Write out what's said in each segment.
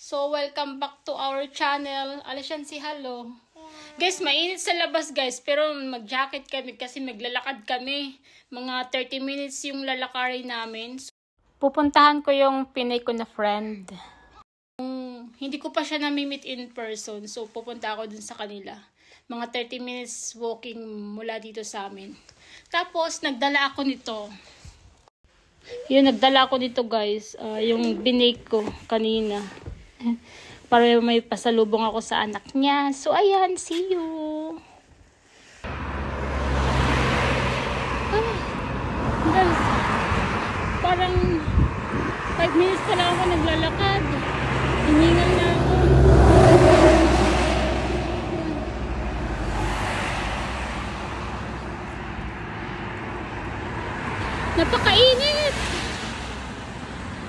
So, welcome back to our channel. Alisyan si hello. Guys, mainit sa labas guys. Pero mag-jacket kami kasi maglalakad kami. Mga 30 minutes yung lalakarin namin. So, pupuntahan ko yung Pinay ko na friend. Hindi ko pa siya nami-meet in person. So, pupunta ako dun sa kanila. Mga 30 minutes walking mula dito sa amin. Tapos, nagdala ako nito. Yun, nagdala ako nito guys. Yung binake ko kanina. Para may pasalubong ako sa anak niya. So, ayan. See you! Guys, parang 5 minutes pa lang ako naglalakad. Hiningal na ako. Napakainit!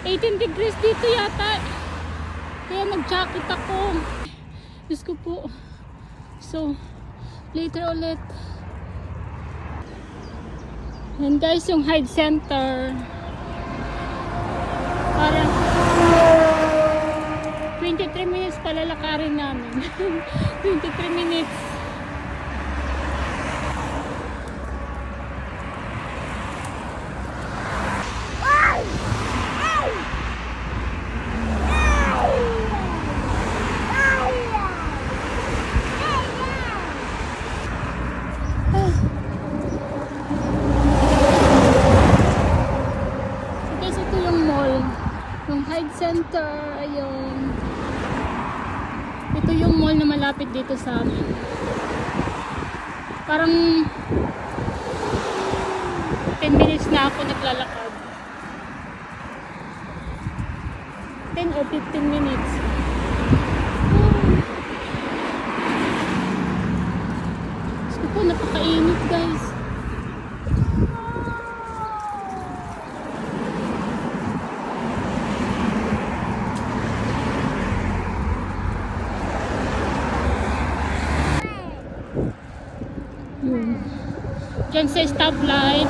18 degrees dito yata. Kaya nag-jacket ako. Diyos ko po. So, later ulit. Yan guys, yung Hyde Center. Parang 23 minutes palalakarin namin. 23 minutes. Center, ayun. Ito yung mall na malapit dito sa amin. Parang 10 minutes na ako naglalakad. 10 or 15 minutes. Gusto ko, napakainit guys. Diyan sa stoplight.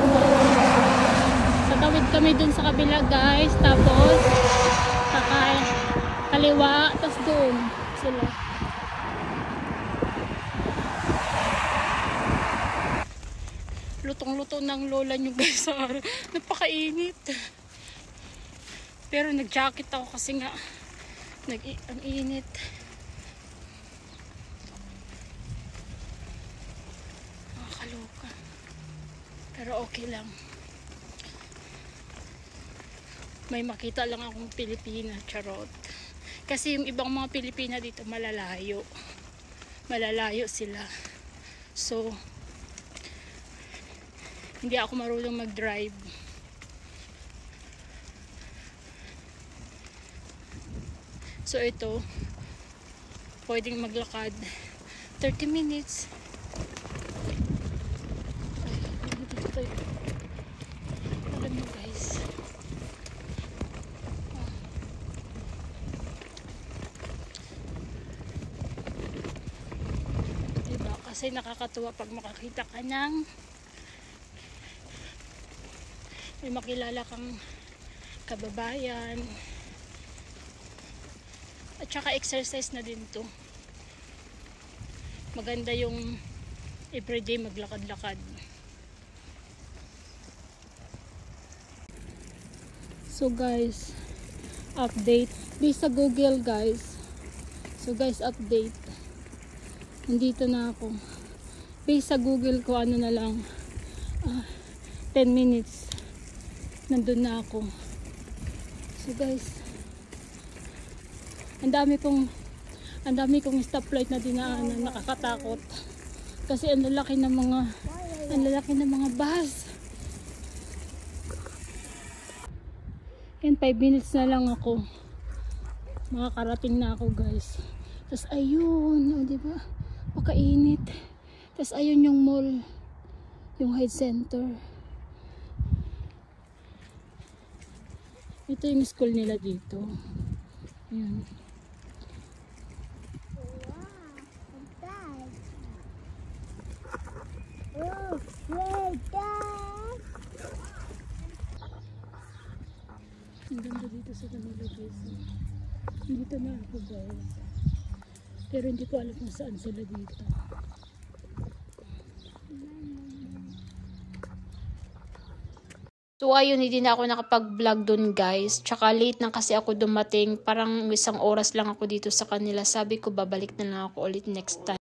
Tatawid kami dun sa kabila guys. Tapos kaliwa. Tapos doon sila. Lutong-luto ng lola nyo guys. Napakainit. Pero nag-jacket ako kasi nga ang init. Nakakaloka. Pero okay lang. May makita lang akong Pilipina, charot. Kasi yung ibang mga Pilipina dito malalayo. Malalayo sila. So, hindi ako marunong mag-drive. So, ito, pwedeng maglakad 30 minutes. Alam nyo guys, diba? Kasi nakakatuwa pag makakita ka ng may makilala kang kababayan at saka exercise na din to. Maganda yung everyday maglakad-lakad. So guys, update. Please sa Google guys. So guys, update. Nandito na ako. Please sa Google ko ano na lang. 10 minutes. Nandun na ako. So guys, ang dami kong stoplight na dinaanan. Nakakatakot. Kasi ang lalaki ng mga bus. And 5 minutes na lang ako. Makakarating na ako guys. Tapos ayun, diba? Pakainit. Tapos ayun yung mall. Yung Hyde Center. Ito yung school nila dito. Ayan. Ang ganda dito sa kanila guys. Dito na ako guys. Pero hindi ko alam kung saan sila dito. So ayun, hindi na ako nakapag-vlog dun guys. Tsaka late na kasi ako dumating. Parang 1 oras lang ako dito sa kanila. Sabi ko babalik na lang ako ulit next time.